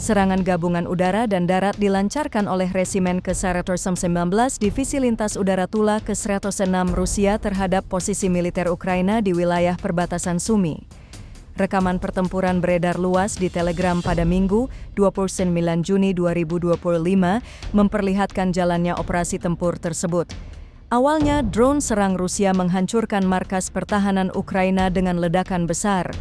Serangan gabungan udara dan darat dilancarkan oleh Resimen ke-119 Divisi Lintas Udara Tula ke-106 Rusia terhadap posisi militer Ukraina di wilayah perbatasan Sumy. Rekaman pertempuran beredar luas di Telegram pada Minggu, 29 Juni 2025, memperlihatkan jalannya operasi tempur tersebut. Awalnya, drone serang Rusia menghancurkan markas pertahanan Ukraina dengan ledakan besar.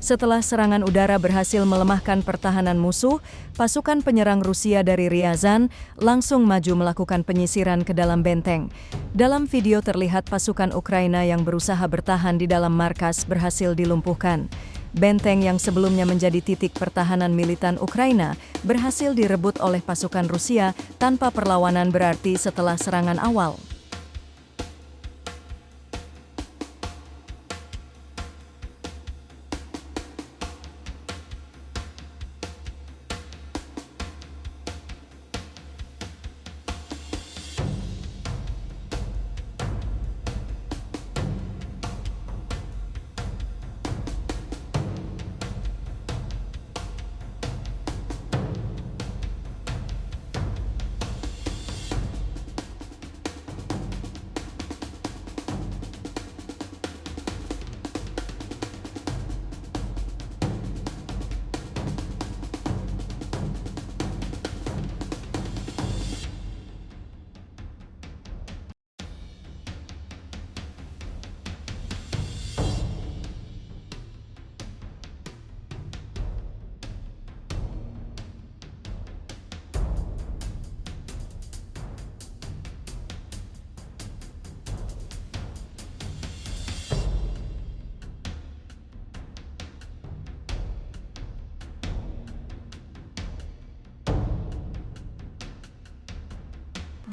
Setelah serangan udara berhasil melemahkan pertahanan musuh, pasukan penyerang Rusia dari Ryazan langsung maju melakukan penyisiran ke dalam benteng. Dalam video terlihat pasukan Ukraina yang berusaha bertahan di dalam markas berhasil dilumpuhkan. Benteng yang sebelumnya menjadi titik pertahanan militan Ukraina berhasil direbut oleh pasukan Rusia tanpa perlawanan berarti setelah serangan awal.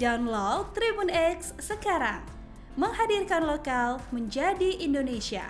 Download Tribun X sekarang, menghadirkan lokal menjadi Indonesia.